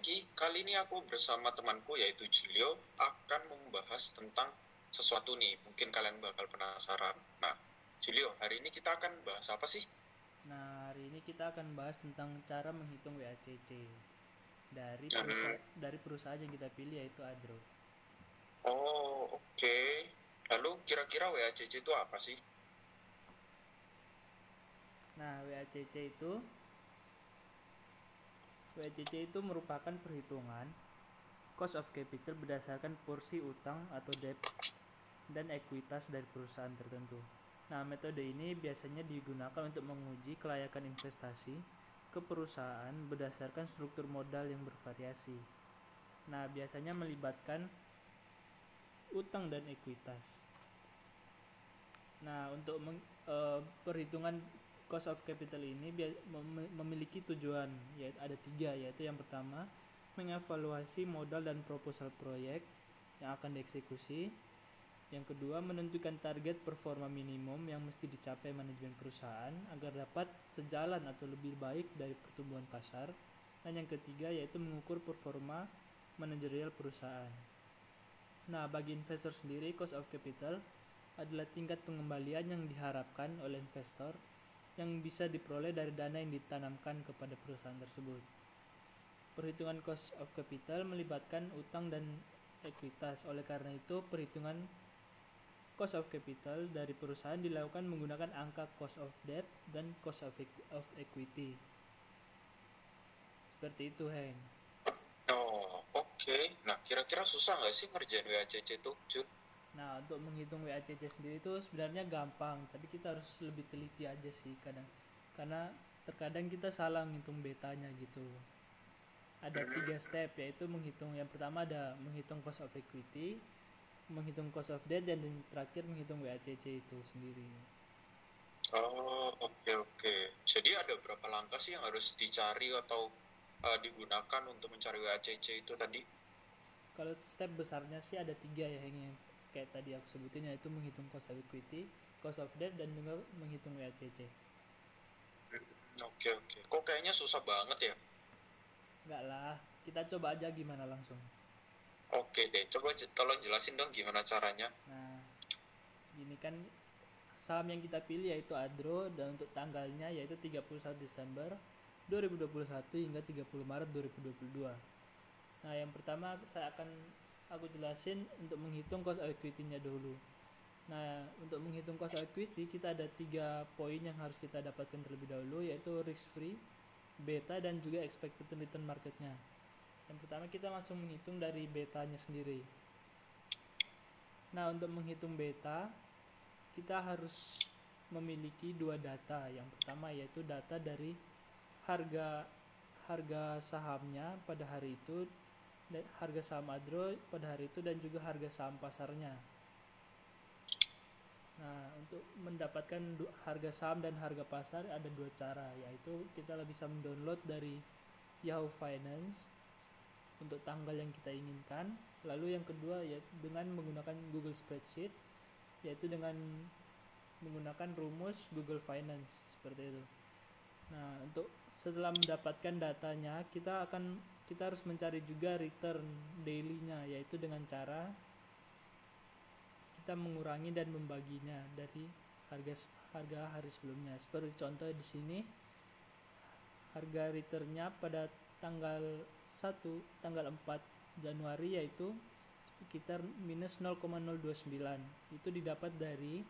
Hengki, kali ini aku bersama temanku yaitu Julio akan membahas tentang sesuatu nih. Mungkin kalian bakal penasaran. Nah, Julio, hari ini kita akan bahas apa sih? Nah, hari ini kita akan bahas tentang cara menghitung WACC Hmm, dari perusahaan yang kita pilih yaitu Adro. oh, oke. Lalu kira-kira WACC itu apa sih? Nah, WACC itu merupakan perhitungan cost of capital berdasarkan porsi utang atau debt dan ekuitas dari perusahaan tertentu. Nah, metode ini biasanya digunakan untuk menguji kelayakan investasi ke perusahaan berdasarkan struktur modal yang bervariasi. Nah, biasanya melibatkan utang dan ekuitas. Nah, untuk perhitungan cost of capital ini memiliki tujuan, yaitu ada tiga, yaitu yang pertama mengevaluasi modal dan proposal proyek yang akan dieksekusi. Yang kedua, menentukan target performa minimum yang mesti dicapai manajemen perusahaan agar dapat sejalan atau lebih baik dari pertumbuhan pasar. Dan yang ketiga, yaitu mengukur performa manajerial perusahaan. Nah, bagi investor sendiri, cost of capital adalah tingkat pengembalian yang diharapkan oleh investor yang bisa diperoleh dari dana yang ditanamkan kepada perusahaan tersebut. Perhitungan cost of capital melibatkan utang dan ekuitas. Oleh karena itu, perhitungan cost of capital dari perusahaan dilakukan menggunakan angka cost of debt dan cost of equity. Seperti itu, Heng. Oh, oke. Nah, kira-kira susah nggak sih ngerjain WACC itu, Jun? Nah, untuk menghitung WACC sendiri itu sebenarnya gampang, tapi kita harus lebih teliti aja sih kadang. Karena terkadang kita salah menghitung betanya gitu. Ada Hmm, 3 step, yaitu menghitung, yang pertama ada menghitung cost of equity, menghitung cost of debt, dan yang terakhir menghitung WACC itu sendiri. oh, oke, oke. Jadi ada berapa langkah sih yang harus dicari atau digunakan untuk mencari WACC itu tadi? Kalau step besarnya sih ada 3 ya, yang kayak tadi aku sebutin, yaitu menghitung cost of equity, cost of debt, dan juga menghitung WACC. Oke, oke. Kok kayaknya susah banget ya? Enggak lah, kita coba aja gimana langsung. Oke deh, coba tolong jelasin dong gimana caranya. Nah, gini kan, saham yang kita pilih yaitu Adro, dan untuk tanggalnya yaitu 31 Desember 2021 hingga 30 Maret 2022. Nah, yang pertama aku jelasin untuk menghitung cost of equity-nya dulu. Nah, untuk menghitung cost of equity kita ada 3 poin yang harus kita dapatkan terlebih dahulu, yaitu risk free, beta, dan juga expected return marketnya. Yang pertama kita langsung menghitung dari betanya sendiri. Nah, untuk menghitung beta kita harus memiliki 2 data. Yang pertama yaitu data dari harga harga sahamnya pada hari itu, harga saham Adro pada hari itu, dan juga harga saham pasarnya. Nah, untuk mendapatkan harga saham dan harga pasar ada 2 cara, yaitu kita bisa mendownload dari Yahoo Finance untuk tanggal yang kita inginkan. Lalu yang kedua yaitu dengan menggunakan Google Spreadsheet, yaitu dengan menggunakan rumus Google Finance seperti itu. Nah, untuk setelah mendapatkan datanya, kita harus mencari juga return daily-nya, yaitu dengan cara kita mengurangi dan membaginya dari harga harga hari sebelumnya. Seperti contoh di sini, harga returnnya pada tanggal 4 Januari yaitu sekitar minus 0,029. Itu didapat dari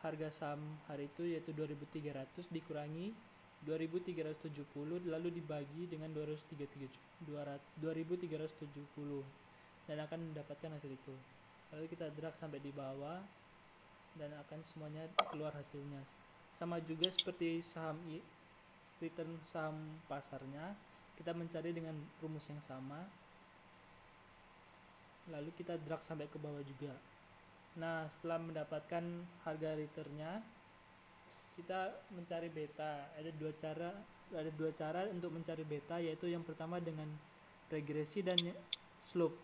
harga saham hari itu yaitu 2.300 dikurangi 2.370 lalu dibagi dengan 2.370 dan akan mendapatkan hasil itu. Lalu kita drag sampai di bawah dan akan semuanya keluar hasilnya. Sama juga seperti return saham pasarnya, kita mencari dengan rumus yang sama, lalu kita drag sampai ke bawah juga. Nah, setelah mendapatkan harga returnnya, kita mencari beta. Ada dua cara untuk mencari beta, yaitu yang pertama dengan regresi dan slope.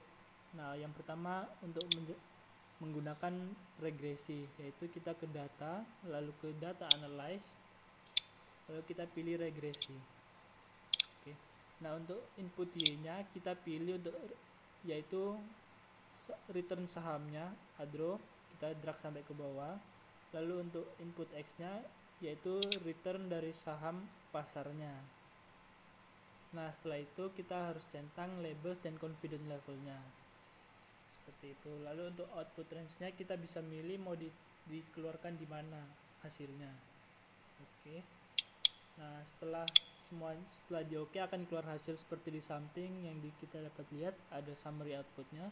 Nah, yang pertama untuk menggunakan regresi, yaitu kita ke data, lalu ke data analyze, lalu kita pilih regresi. Oke. Nah, untuk input Y-nya kita pilih untuk yaitu return sahamnya ADRO, kita drag sampai ke bawah. Lalu untuk input X-nya yaitu return dari saham pasarnya. Nah, setelah itu kita harus centang labels dan confidence levelnya. Seperti itu. Lalu untuk output range-nya kita bisa milih mau dikeluarkan di mana hasilnya. Oke. Nah, setelah di oke akan keluar hasil seperti di samping yang kita dapat lihat ada summary outputnya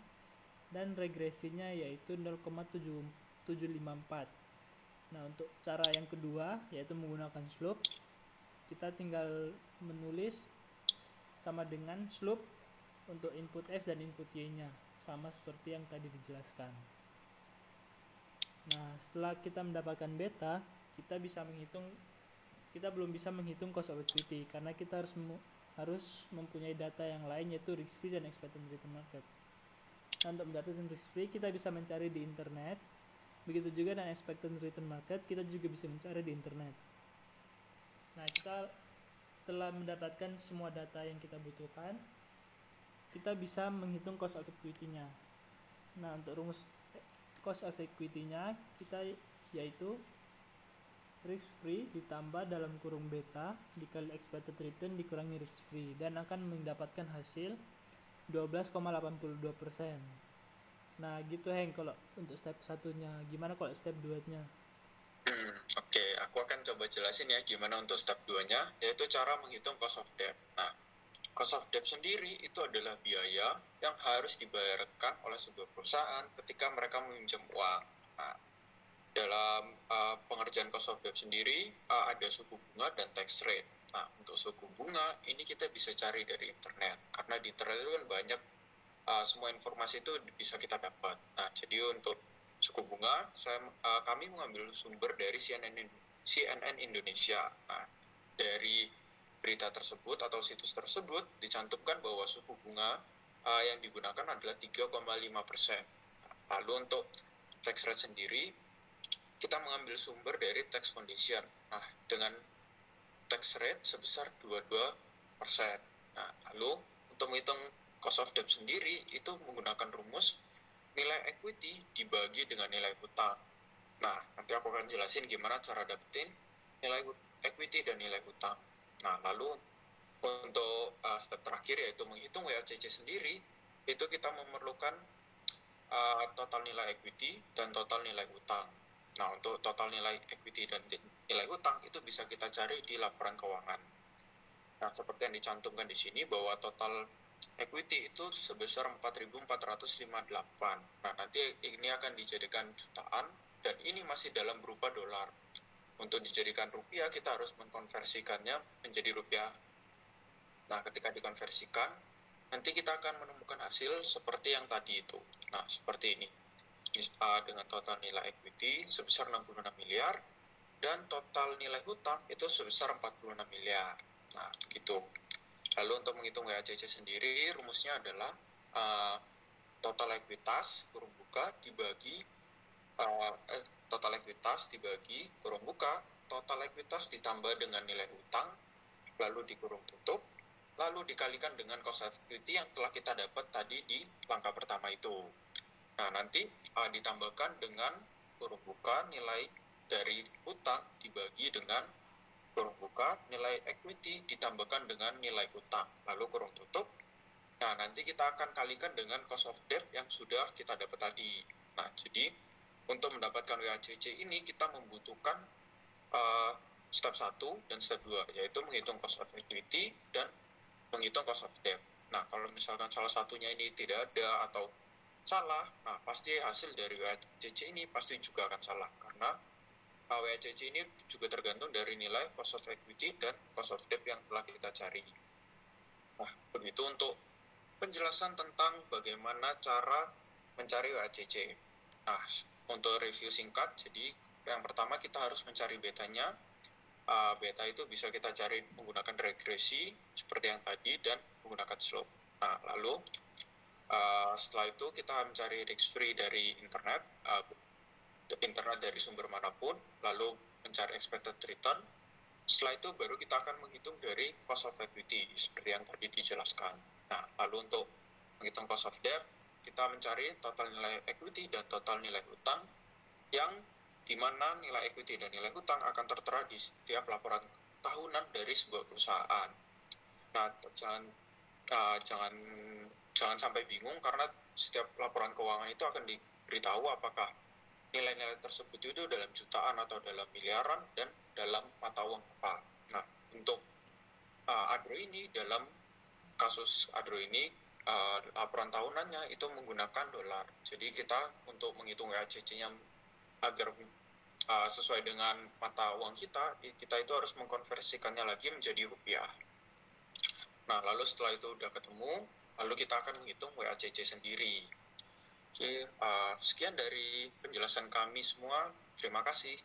dan regresinya yaitu 0,754. Nah, untuk cara yang kedua yaitu menggunakan slope, kita tinggal menulis sama dengan slope untuk input X dan input Y-nya, sama seperti yang tadi dijelaskan. Nah, setelah kita mendapatkan beta, kita belum bisa menghitung cost of equity karena kita harus mempunyai data yang lain yaitu risk free dan expected return market. Nah, untuk mendapatkan risk free kita bisa mencari di internet. Begitu juga dengan expected return market kita juga bisa mencari di internet. Nah, kita setelah mendapatkan semua data yang kita butuhkan, kita bisa menghitung cost of equity-nya. Nah, untuk rumus cost of equity-nya kita yaitu risk free ditambah dalam kurung beta dikali expected return dikurangi risk free dan akan mendapatkan hasil 12,82%. Nah, gitu Heng kalau untuk step satunya. Gimana kalau step 2-nya? Oke, aku akan coba jelasin ya gimana untuk step 2-nya, yaitu cara menghitung cost of debt. Nah, cost of debt sendiri itu adalah biaya yang harus dibayarkan oleh sebuah perusahaan ketika mereka meminjam uang. Nah, dalam pengerjaan cost of debt sendiri ada suku bunga dan tax rate. Nah, untuk suku bunga ini kita bisa cari dari internet karena di internet itu kan banyak semua informasi itu bisa kita dapat. Nah, jadi untuk suku bunga kami mengambil sumber dari CNN Indonesia. Nah, dari berita tersebut atau situs tersebut dicantumkan bahwa suku bunga yang digunakan adalah 3,5%. Lalu untuk tax rate sendiri kita mengambil sumber dari tax foundation. Nah, dengan tax rate sebesar 22%. Nah, lalu untuk menghitung cost of debt sendiri itu menggunakan rumus nilai equity dibagi dengan nilai hutang. Nah, nanti aku akan jelasin gimana cara dapetin nilai equity dan nilai hutang. Nah, lalu untuk step terakhir yaitu menghitung WACC sendiri, itu kita memerlukan total nilai equity dan total nilai hutang. Nah, untuk total nilai equity dan nilai hutang itu bisa kita cari di laporan keuangan. Nah, seperti yang dicantumkan di sini bahwa total equity itu sebesar 4.458. Nah, nanti ini akan dijadikan jutaan dan ini masih dalam berupa dolar. Untuk dijadikan rupiah kita harus mengkonversikannya menjadi rupiah. Nah, ketika dikonversikan nanti kita akan menemukan hasil seperti yang tadi itu. Nah, seperti ini. Dengan total nilai equity sebesar 66 miliar dan total nilai hutang itu sebesar 46 miliar. Nah, gitu. Lalu untuk menghitung WACC sendiri rumusnya adalah total ekuitas kurung buka dibagi total ekuitas dibagi kurung buka total ekuitas ditambah dengan nilai hutang lalu dikurung tutup lalu dikalikan dengan cost of equity yang telah kita dapat tadi di langkah pertama itu. Nah, nanti ditambahkan dengan kurung buka nilai dari hutang dibagi dengan kurung buka nilai equity ditambahkan dengan nilai hutang lalu kurung tutup. Nah, nanti kita akan kalikan dengan cost of debt yang sudah kita dapat tadi. Nah, jadi untuk mendapatkan WACC ini kita membutuhkan step 1 dan step 2 yaitu menghitung cost of equity dan menghitung cost of debt. Nah, kalau misalkan salah satunya ini tidak ada atau salah, nah pasti hasil dari WACC ini pasti juga akan salah karena WACC ini juga tergantung dari nilai cost of equity dan cost of debt yang telah kita cari. Nah, begitu untuk penjelasan tentang bagaimana cara mencari WACC. Nah, untuk review singkat, jadi yang pertama kita harus mencari betanya. Beta itu bisa kita cari menggunakan regresi seperti yang tadi dan menggunakan slope. Nah, lalu setelah itu kita mencari risk free dari internet dari sumber manapun, lalu mencari expected return Setelah itu baru kita akan menghitung dari cost of equity seperti yang tadi dijelaskan. Nah, lalu untuk menghitung cost of debt, kita mencari total nilai equity dan total nilai hutang, yang di mana nilai equity dan nilai hutang akan tertera di setiap laporan tahunan dari sebuah perusahaan. Nah, jangan sampai bingung, karena setiap laporan keuangan itu akan diberitahu apakah nilai-nilai tersebut itu dalam jutaan atau dalam miliaran dan dalam mata uang apa. Nah, untuk Adro ini, dalam kasus Adro ini, laporan tahunannya itu menggunakan dolar. Jadi kita untuk menghitung WACC-nya agar sesuai dengan mata uang kita itu harus mengkonversikannya lagi menjadi rupiah. Nah, lalu setelah itu udah ketemu, lalu kita akan menghitung WACC sendiri. Oke, sekian dari penjelasan kami semua. Terima kasih.